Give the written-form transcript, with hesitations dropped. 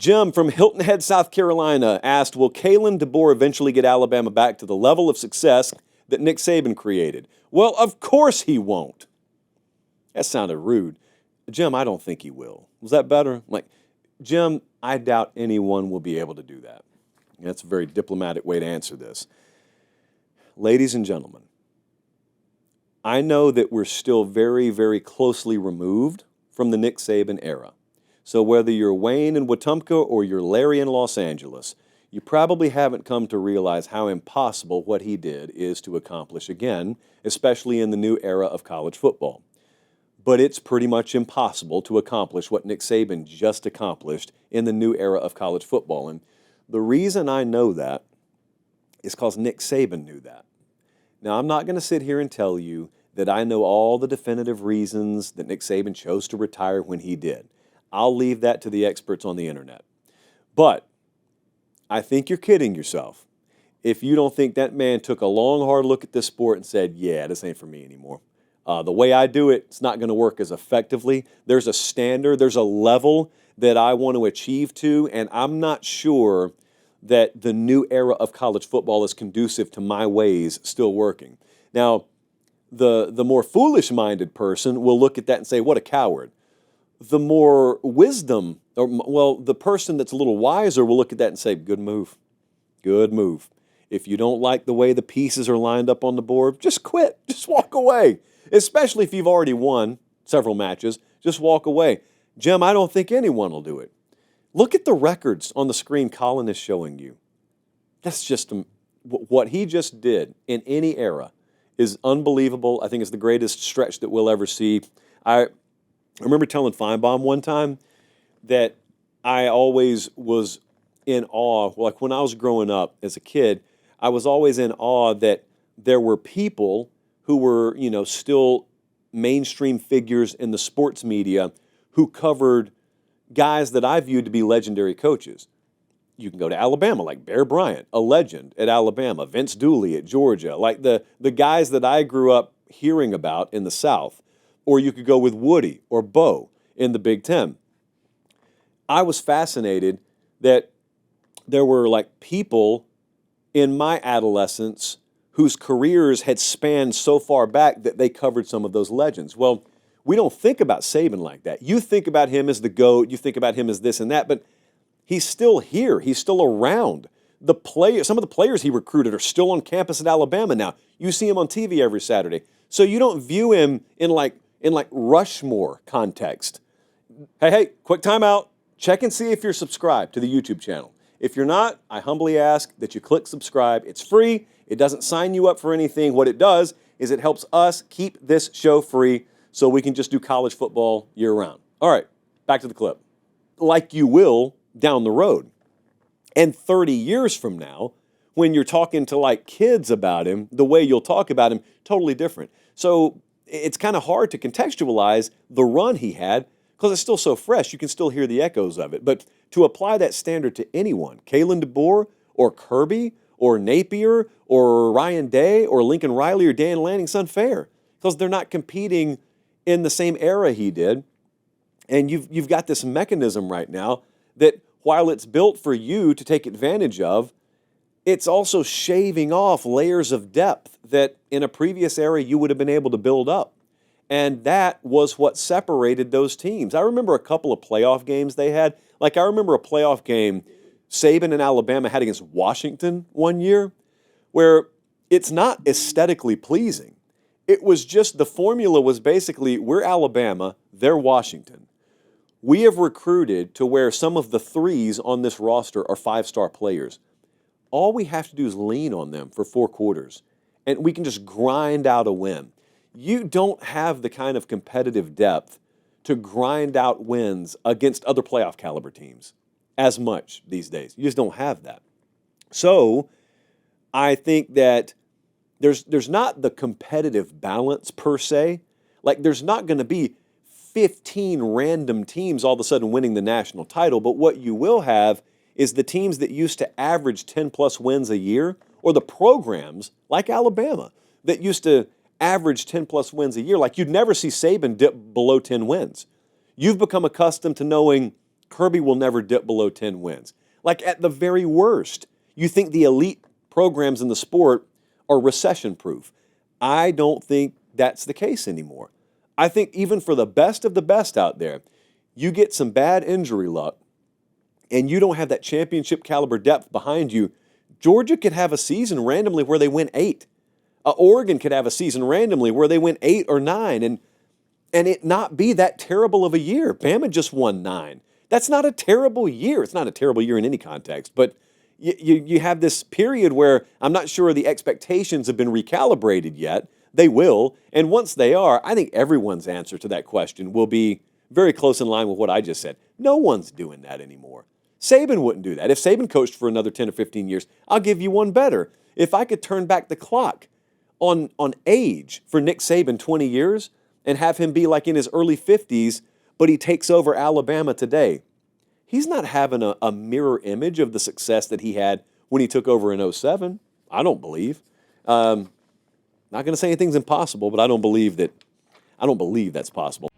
Jim from Hilton Head, South Carolina asked, will Kalen DeBoer eventually get Alabama back to the level of success that Nick Saban created? Well, of course he won't. That sounded rude. Jim, I don't think he will. Was that better? Jim, I doubt anyone will be able to do that. That's a very diplomatic way to answer this. Ladies and gentlemen, I know that we're still very, very closely removed from the Nick Saban era. So whether you're Wayne in Wetumpka or you're Larry in Los Angeles, you probably haven't come to realize how impossible what he did is to accomplish again, especially in the new era of college football. But it's pretty much impossible to accomplish what Nick Saban just accomplished in the new era of college football. And the reason I know that is because Nick Saban knew that. Now, I'm not going to sit here and tell you that I know all the definitive reasons that Nick Saban chose to retire when he did. I'll leave that to the experts on the internet. But I think you're kidding yourself if you don't think that man took a long, hard look at this sport and said, yeah, this ain't for me anymore. The way I do it, it's not going to work as effectively. There's a standard, there's a level that I want to achieve to, and I'm not sure that the new era of college football is conducive to my ways still working. Now, the more foolish-minded person will look at that and say, what a coward. The more wisdom, the person that's a little wiser will look at that and say, good move, good move. If you don't like the way the pieces are lined up on the board, just quit, just walk away. Especially if you've already won several matches, just walk away. Jim, I don't think anyone will do it. Look at the records on the screen Colin is showing you. That's just what he just did in any era is unbelievable. I think it's the greatest stretch that we'll ever see. I remember telling Feinbaum one time that I always was in awe. Like when I was growing up as a kid, I was always in awe that there were people who were, still mainstream figures in the sports media who covered guys that I viewed to be legendary coaches. You can go to Alabama, like Bear Bryant, a legend at Alabama, Vince Dooley at Georgia, like the guys that I grew up hearing about in the South. Or you could go with Woody or Bo in the Big Ten. I was fascinated that there were people in my adolescence whose careers had spanned so far back that they covered some of those legends. Well, we don't think about Saban like that. You think about him as the GOAT, you think about him as this and that, but he's still here. He's still around. Some of the players he recruited are still on campus at Alabama now. You see him on TV every Saturday. So you don't view him in Rushmore context. Hey, quick timeout. Check and see if you're subscribed to the YouTube channel. If you're not, I humbly ask that you click subscribe. It's free. It doesn't sign you up for anything. What it does is it helps us keep this show free so we can just do college football year-round. All right, back to the clip. Like you will down the road. And 30 years from now, when you're talking to kids about him, the way you'll talk about him, totally different. So it's kind of hard to contextualize the run he had because it's still so fresh. You can still hear the echoes of it. But to apply that standard to anyone, Kalen DeBoer or Kirby or Napier or Ryan Day or Lincoln Riley or Dan Lanning, it's unfair because they're not competing in the same era he did. And you've got this mechanism right now that while it's built for you to take advantage of, it's also shaving off layers of depth that in a previous era you would have been able to build up. And that was what separated those teams. I remember a couple of playoff games they had. I remember a playoff game Saban and Alabama had against Washington one year where it's not aesthetically pleasing. It was just the formula was basically we're Alabama, they're Washington. We have recruited to where some of the threes on this roster are five-star players. All we have to do is lean on them for 4 quarters, and we can just grind out a win. You don't have the kind of competitive depth to grind out wins against other playoff caliber teams as much these days. You just don't have that. So I think that there's not the competitive balance per se. There's not going to be 15 random teams all of a sudden winning the national title, but what you will have is the teams that used to average 10-plus wins a year, or the programs like Alabama that used to average 10-plus wins a year. You'd never see Saban dip below 10 wins. You've become accustomed to knowing Kirby will never dip below 10 wins. Like, at the very worst, you think the elite programs in the sport are recession-proof. I don't think that's the case anymore. I think even for the best of the best out there, you get some bad injury luck, and you don't have that championship caliber depth behind you. Georgia could have a season randomly where they win 8. Oregon could have a season randomly where they win 8 or 9, and it not be that terrible of a year. Bama just won 9. That's not a terrible year. It's not a terrible year in any context, but you have this period where I'm not sure the expectations have been recalibrated yet. They will, and once they are, I think everyone's answer to that question will be very close in line with what I just said. No one's doing that anymore. Saban wouldn't do that. If Saban coached for another 10 or 15 years, I'll give you one better. If I could turn back the clock on age for Nick Saban 20 years and have him be like in his early 50s, but he takes over Alabama today, he's not having a mirror image of the success that he had when he took over in 07. I don't believe. Not going to say anything's impossible, but I don't believe that's possible.